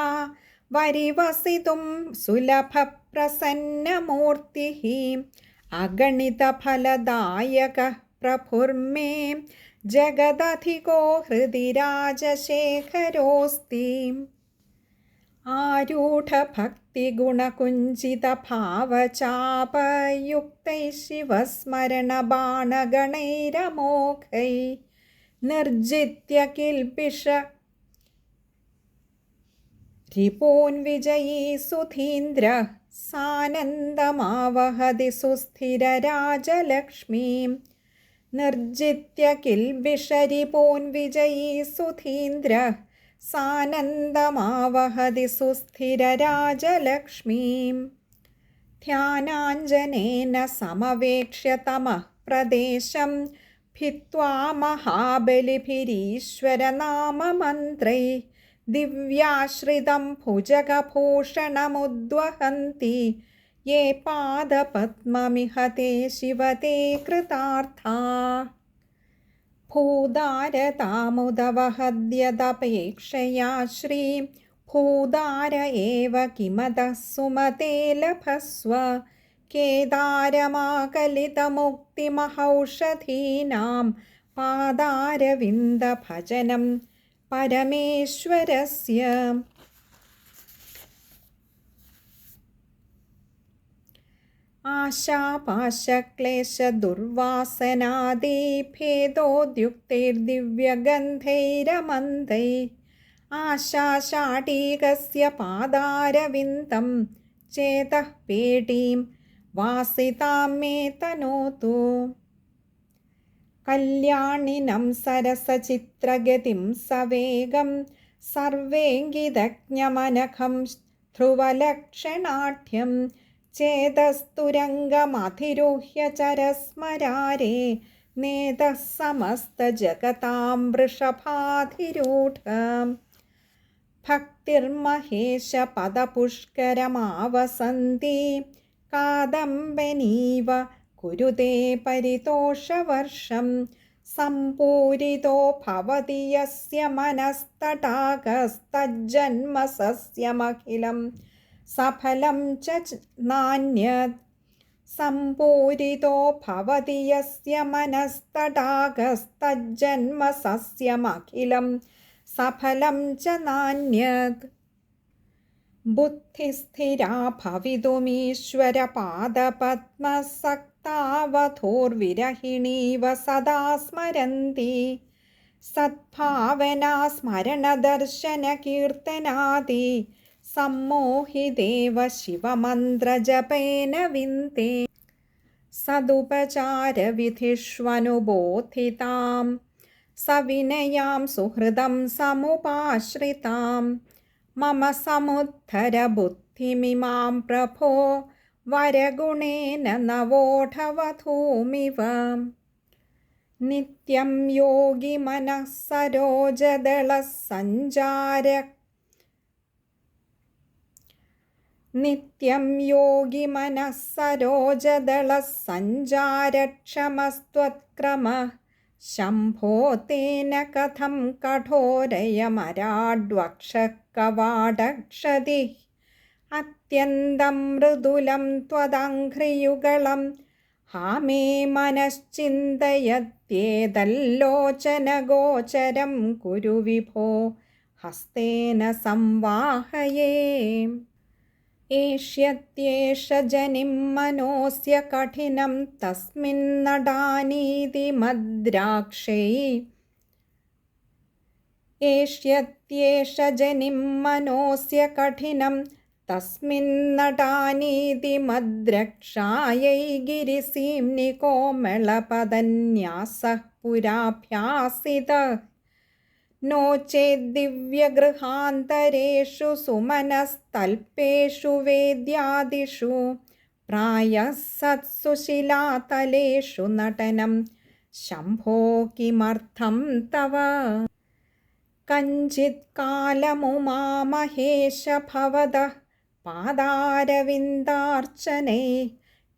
വരിവസിതും സുലഭപ്രസന്നമൂർത്തിഃ. അഗണിതഫലദായകഃ പ്രഭുർമേ ജഗദധികോ ഹൃദി രാജശേഖരോസ്തി. ആരൂഢഭക്തിഗുണകുഞ്ചിതഭാവചാപയുക്തൈः ശിവസ്മരണബാണഗണൈരമോഘൈः നിർജിത്യ കിൽബിഷ റിപൂൻ വിജയീ സുധീന്ദ്രഃ സാനന്ദമാവഹതി സുസ്ഥിരരാജലക്ഷ്മീം. നിർജിത്യ കിൽബിഷരിപൂൻ വിജയീ സുധീന്ദ്രഃ സാനന്ദമാവഹതി സുസ്ഥിരരാജലക്ഷ്മീം. ധ്യാനാഞ്ജനേന സമവേക്ഷ്യ തമഃ പ്രദേശം ഭിത്വാ മഹാബലിഭിരീശ്വരനാമമന്ത്രൈः ദിവ്യാശ്രിതം ഭുജഗഭൂഷണമുദ്വഹന്തി യേ പാദപദ്മമിഹ തേ ശിവ തേ കൃതാർത്ഥാഃ. ഭൂതാരതാമുദവഹദ്യദപേക്ഷയാ ശ്രീം ഭൂതാര ഏവ കിമതഃ സുമതേ ലഭസ്വ. കേദാരമാകലിതമുക്തിമഹൗഷധീനാം പാദാരവിന്ദഭജനം പരമേശ്വരസ്യ. ആശാപാശക്ലേശദുർവാസനാദിഭേദോദ്യുക്തൈർദിവ്യഗന്ധൈരമന്दै ആശാശാടീകസ്യ പാദാരവിന്ദം ചേതഃ പേടീം വാസിതാം മേ തനോതു. കല്യാണിനം സരസചിത്രഗതിം സവേഗം സർവേങ്കിതജ്ഞമനഘം ധ്രുവലക്ഷണാഢ്യം ചേതസ്തുരംഗമധിരുഹ്യ ചരസ്മരാരേ നേതഃ സമസ്തജഗതാം വൃഷഭാധിരൂഢം. ഭക്തിർമഹേശ പദപുഷ്കരമാവസന്തി കാദംബനീവ കുരുതേ പരിതോഷവർഷം. സംപൂരിതോ ഭവതി യസ്യ മനസ്തടാകസ്തജ്ജന്മസസ്യമഖിലം സഫലം ച നാന്യത്. സംപൂരിതോ ഭവതി യസ്യ മനസ്തടാകസ്തജ്ജന്മസസ്യമഖിലം സഫലം ച നാന്യത്. ബുദ്ധിസ്ഥിരാ ഭവിതുമീശ്വരപാദപദ്മസക്താവധൂർവിരഹിണീവ സദാ സ്മരന്തി. സദ്ഭാവനാ സ്മരണദർശനകീർത്തനാദി സമ്മോഹിദേവ ശിവമന്ത്രജപേന വിന്ദേ. സദുപചാരവിധിഷ്വനുബോധിതാം സവിനയാം സുഹൃദം സമുപാശ്രിതാം. മമ സമുദ്ധര ബുദ്ധിമിമാം പ്രഭോ വരഗുണേന നവോഢവധൂമിവ. നിത്യം യോഗി മനഃ സരോജദളസഞ്ചാര നിത്യം യോഗി മനഃ സരോജദളസഞ്ചാരക്ഷമസ്ത്വത്ക്രമഃ. ശംഭോ തേന കഥം കഠോരയമരാഡ്വക്ഷഃ കവാടക്ഷതിഃ. അത്യന്തം മൃദുലം ത്വദംഘ്രിയുഗളം ഹാ മേ മനശ്ചിന്തയത്യേതല്ലോചനഗോചരം കുരു വിഭോ ഹസ്തേന സംവാഹയേ. ഏഷ്യത്യേഷ ജനിം മനോസ്യ കഠിനം തസ്മിന്നടാനീതി മദ്രാക്ഷൈ. ഏഷ്യത്യേഷ ജനിം മനോസ്യ കഠിനം തസ്മിന്നടാനീതി മദ്രക്ഷായൈ. ഗിരിസീംനി കോമളപദന്യാസഃ പുരാഭ്യാസിതഃ. നോ ചേദ്ദിവ്യഗൃഹാന്തരേഷു സുമനസ്തൽപേഷു വേദ്യാദിഷു പ്രായഃ സത്സു ശിലാതലേഷു നടനം. ശംഭോ കിമർത്ഥം തവ. കഞ്ചിത് കാലമുമാമഹേശ ഭവതഃ പാദാരവിന്ദാർച്ചനൈ.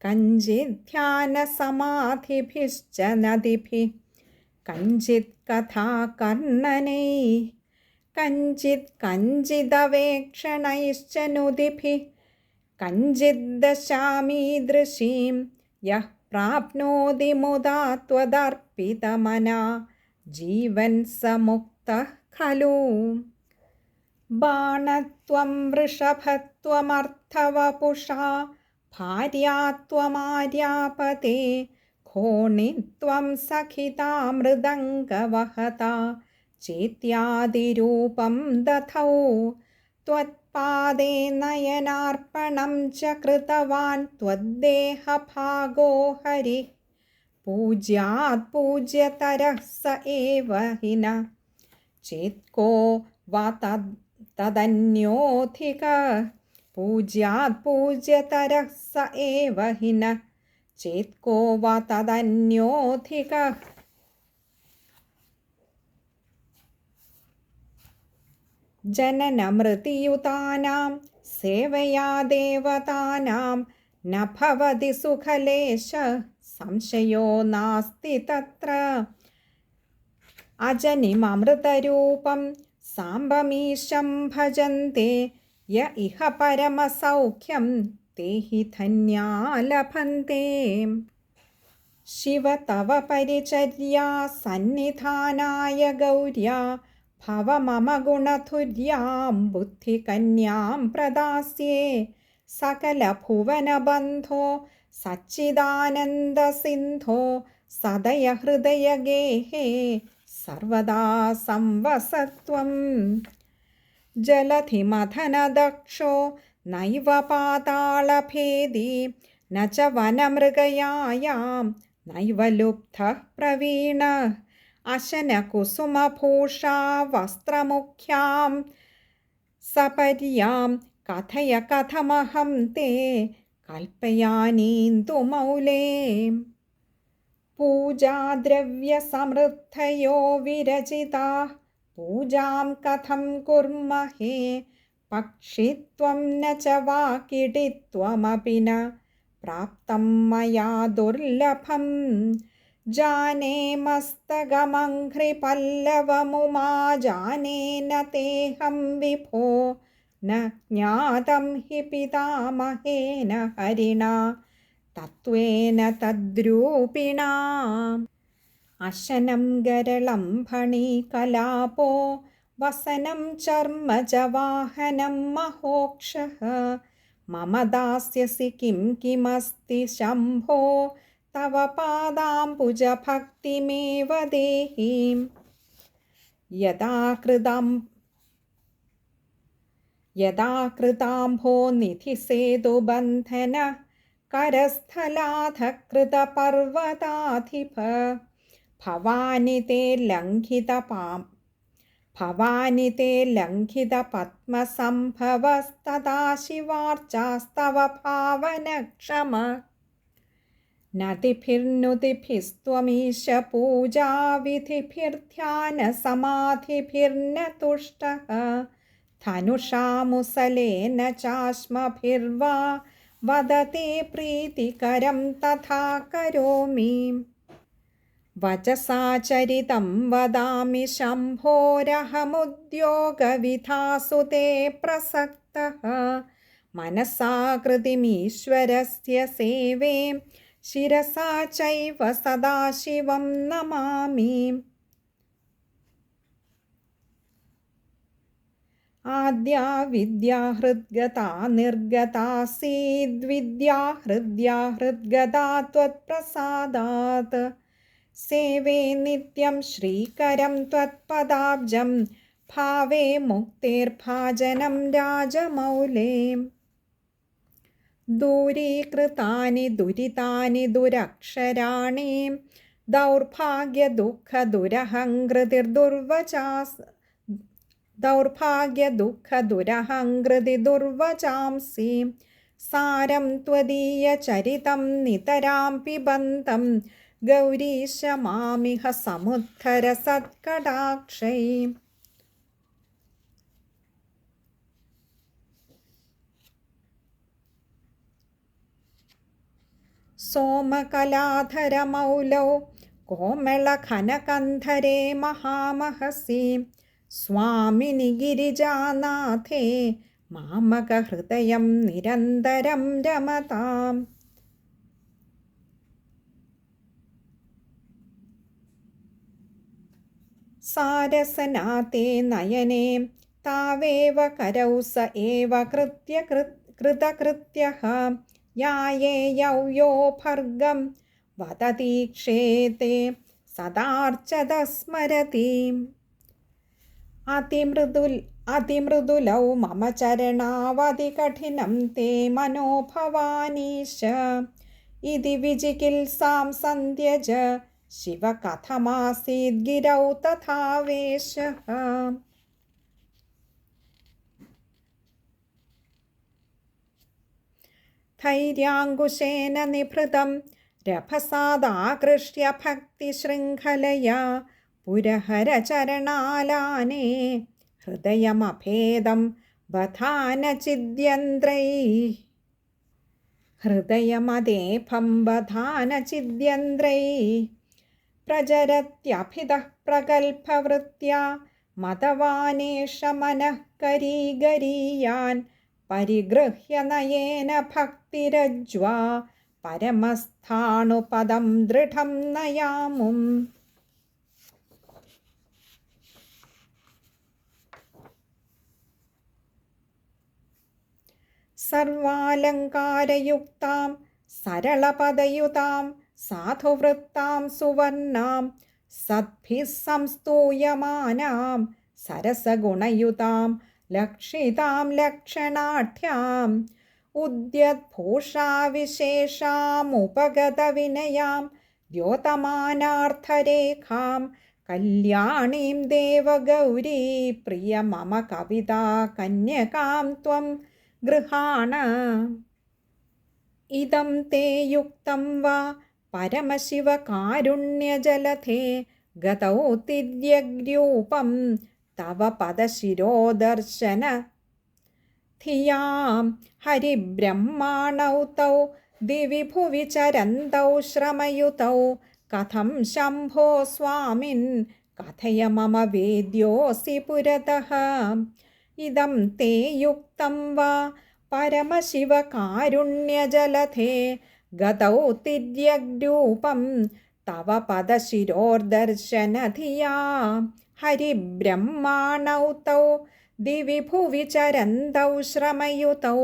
കഞ്ചിത് ധ്യാനസമാധിഭിശ്ച നദിഭിഃ. കഞ്ചിത് കഥാകർണനൈ. കഞ്ചിത് കഞ്ചിദവേക്ഷണൈശ്ച നുദിഭിഃ. കഞ്ചിത് ദശാമീദൃശീം യഃ പ്രാപ്നോതി മുദാ ത്വദർപ്പിതമനാ ജീവൻ സ മുക്തഃ ഖലു. ബാണത്വം വൃഷഭത്വമർത്ഥവപുഷാ ഭാര്യാത്വമാര്യാപതേ. ഘോണിത്വം സഖിതാ മൃദംഗവഹതാ ചേത്യാദിരൂപം ദധൗ. ത്വത്പാദേ നയനാർപ്പണം ച കൃതവാൻ ത്വദ്ദേഹഭാഗോ ഹരിഃ. പൂജ്യാത് പൂജ്യതരഃ സ ഏവ हि न ചേത്കോ വാ തദന്യോധികഃ. പൂജ്യാത് പൂജ്യതരഃ സ ഏവ हि न ചേത്കോ വാ തദന്യോധികഃ. ജനനമൃതിയുതാനാം സേവയാ ദേവതാനാം ന ഭവതി സുഖലേശഃ. സംശയോ നാസ്തി തത്ര. അജനിമമൃതരൂപം സാംബമീശം ഭജന്തെ യ ഇഹ പരമസൗഖ്യം ते हि धन्या लभन्ते। शिव तव परिचर्या सन्निधानाय गौर्या भव मम गुणधुर्यां बुद्धिकन्यां प्रदास्ये। सकलभुवनबन्धो सच्चिदानन्दसिन्धो सदय हृदयगेहे सर्वदा संवसत्वम्। जलधिमथनदक्षो नैव पातालभेदी न च वनमृगयायां नैव लुब्धः प्रवीणः। अशनकुसुमभूषा वस्त्रमुख्यां सपर्यां कथय कथमहं ते कल्पयानीन्दुमौले। पूजाद्रव्यसमृद्धयो विरचिताः पूजां कथं कुर्महे। पक्षित्वं न च वाकिडित्वमपि न प्राप्तं मया दुर्लभं। जाने मस्तकमङ्घ्रिपल्लवमुमा जाने न तेऽहं विभो। न ज्ञातं हि पितामहेन हरिणा तत्त्वेन तद्रूपिणा। अशनं गरलं फणिकलापो वसनं चर्म च वाहनं महोक्षः। मम दास्यसि किं किमस्ति शम्भो तव पादाम्बुजभक्तिमेव देहि। यदा कृताम्भो निधिसेतुबन्धनः करस्थलाधकृतपर्वताधिप। भवानि ते लङ्घितपद्मसम्भवस्तदा शिवार्चास्तव पावनक्षम। नतिभिर्नुतिभिस्त्वमीश पूजाविधिभिर्ध्यानसमाधिभिर्न तुष्टः। धनुषा मुसलेन चाश्मभिर्वा वदते प्रीतिकरं तथा करोमि। वचसा चरितं वदामि शम्भोरहमुद्योगविधासु ते प्रसक्तः। मनसा कृतिमीश्वरस्य सेवे शिरसा चैव सदाशिवं नमामि। आद्या विद्या हृद्गता निर्गतासीद्विद्या हृद्या हृद्गता त्वत्प्रसादात्। सेवे नित्यं श्रीकरं त्वत्पदाब्जं भावे मुक्तेर्भाजनं राजमौले। दूरीकृतानि दुरितानि दुरक्षराणि दौर्भाग्यदुःखदुरहङ्कृतिर्दुर्वचांसि। सारं त्वदीयचरितं नितरां पिबन्तं गौरीश मामिह समुद्धर सत्कटाक्षै। सोमकलाधरमौलौ कोमलघनकन्धरे महामहसि। स्वामिनि गिरिजानाथे मामकहृदयं निरन्तरं रमताम्। सारसनाते नयने तावेव करौ स एव कृतकृत्यः। यायेयौ यो भर्गं वदति क्षेते सदार्चत स्मरति। अतिमृदुलौ मम चरणावधिकठिनं ते मनो भवानीश। इति विजिकिल्सां सन्त्यज शिव कथमासीद्गिरौ तथा वेशः। धैर्याङ्कुशेन निभृतं रभसादाकृष्य भक्तिशृङ्खलया पुरहरचरणालाने हृदयमभेदं बधानचिद्यन्त्रैः। हृदयमदेभं बधानचिद्यन्त्रैः प्रजरत्यभितः प्रगल्भवृत्त्या मदवानेश मनः गरीगरीयान् പരിഗൃഹ്യ നയേന ഭക്തിരജ്വാ പരമസ്ഥാണുപദം ദൃഢം നയാമും. സർവാലങ്കാരയുക്താം സരളപദയുതാം സാധുവൃത്താം സുവർണാം സദ്ഭിः സംസ്തൂയമാനാം സരസഗുണയുതാം ലക്ഷിതാം ലക്ഷണാഢ്യാം ഉദ്യത്ഭൂഷാവിശേഷാമുപഗതവിനയാം ദ്യോതമാനാർത്ഥരേഖാം കല്യാണീം ദേവഗൗരീ പ്രിയ മമ കവിതാ കന്യകാം ത്വം ഗൃഹാണ. ഇദം തേ യുക്തം വാ പരമശിവകാരുണ്യജലധേ ഗതൗ തിര്യഗ്രൂപം തവ പദശിരോദർശന ധിയാം ഹരിബ്രഹ്മാണൗ തൗ ദിവി ഭുവി ചരന്തൗ ശ്രമയുതൗ കഥം ശംഭോ സ്വാമിൻ കഥയ മമ വേദ്യോऽസി പുരതഃ. ഇദം തേ യുക്തം വാ പരമശിവകാരുണ്യജലധേ ഗതൗ തിര്യഗ്രൂപം തവ പദശിരോർദർശനധിയാ ഹരിബ്രഹ്മാണൗ തൗ ദിവി ഭുവി ചരന്തൗ ശ്രമയുതൗ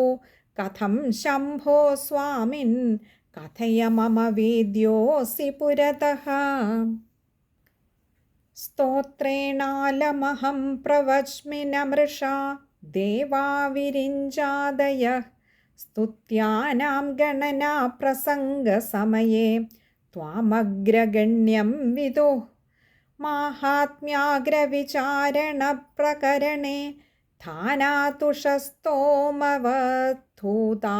കഥം ശംഭോ സ്വാമിൻ കഥയ മമ വേദ്യോऽസി പുരതഃ. സ്തോത്രേണാലമഹം പ്രവച്മി നമൃഷാ ദേവാ വിരിഞ്ചാദയഃ സ്തുത്യാനാം ഗണനാ പ്രസംഗസമയേ ത്വാമഗ്രഗണ്യം വിദുഃ. മാഹാത്മ്യാഗ്രവിചാരണപ്രകരണേ ധാനാതുഷസ്തോമവധൂതാ.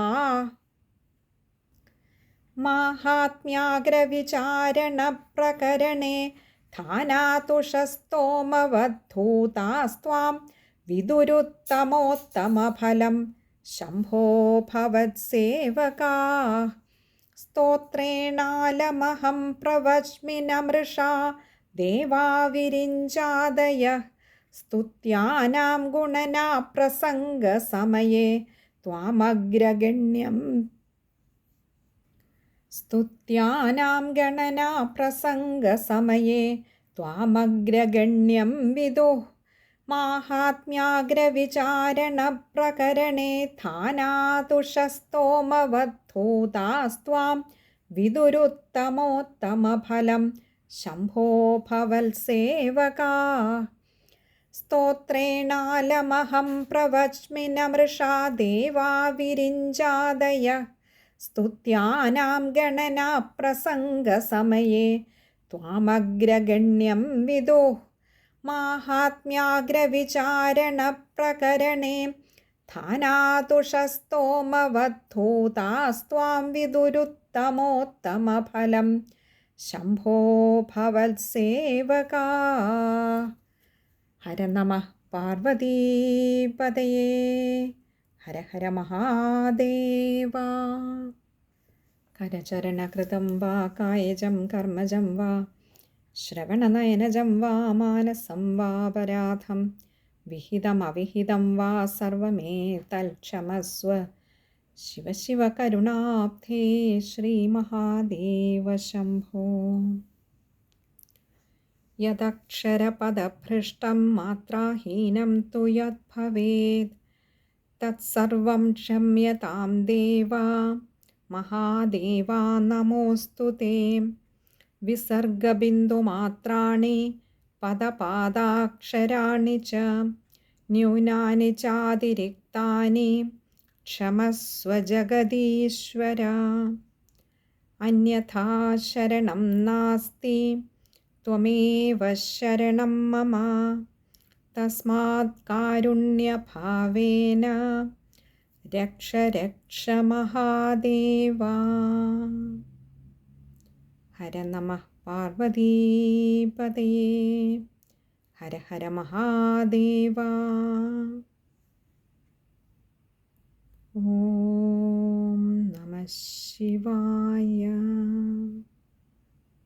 മാഹാത്മ്യാഗ്രവിചാരണപ്രകരണേ ധാനാതുഷസ്തോമവധൂതാസ്ത്വാം വിദുരുത്തമോത്തമഫലം ശംഭോ ഭവത്സേവകാഃ. സ്തോത്രേണാലമഹം പ്രവച്മി നമൃഷാ ദേവാ വിരിഞ്ചാദയഃ സ്തുത്യാനാം ഗുണനാ പ്രസംഗസമയേ ത്വാമഗ്രഗണ്യം. സ്തുത്യാനാം ഗണനാ പ്രസംഗസമയേ ത്വാമഗ്രഗണ്യം വിദുഃ. മാഹാത്മ്യാഗ്രവിചാരണപ്രകരണേ ധാനാതുഷസ്തോമവധൂതാസ്ത്വാം വിദുരുത്തമോത്തമഫലം ശംഭോ ഭവത്സേവകാഃ. സ്തോത്രേണാലമഹം പ്രവച്മി നമൃഷാ ദേവാ വിരിഞ്ചാദയഃ സ്തുത്യാനാം ഗണനാ പ്രസംഗസമയേ ത്വാമഗ്രഗണ്യം വിദുഃ. മാഹാത്മ്യാഗ്രവിചാരണപ്രകരണേ ധാനാതുഷസ്തോമവധൂതാസ്ത്വാം വിദുരുത്തമോത്തമഫലം ശംഭോ ഭവത്സേവകാഃ. ഹര നമഃ പാർവതീപതയേ. ഹര ഹര മഹാദേവ. കരചരണകൃതം വാ കായജം കർമ്മജം വാ ശ്രവണനയനജം വാ മാനസം വാപരാധം വിഹിതമവിഹിതം വാ സർവമേതൽക്ഷമസ്വ. ശിവ ശിവ കരുണാബ്ധേ ശ്രീമഹാദേവ ശംഭോ. യദക്ഷരപദഭ്രഷ്ടം മാത്രാഹീനം തു യദ്ഭവേത് തത്സർവം ക്ഷമ്യതാം ദേവാ മഹാദേവാ നമോസ്തു തേ. വിസർഗബിന്ദുമാത്രാണി പദപാദാക്ഷരാണി ച ന്യൂനാനി ചാതിരിക്താനി ക്ഷമസ്വ ജഗദീശ്വര. അന്യഥാ ശരണം നാസ്തി ത്വമേവ ശരണം മമ. തസ്മാത് കാരുണ്യഭാവേന രക്ഷ രക്ഷ മഹാദേവ. ഹര നമഃ പാർവതീപതയേ. ഹര ഹര മഹാദേവ. ഓം നമഃ ശിവായ.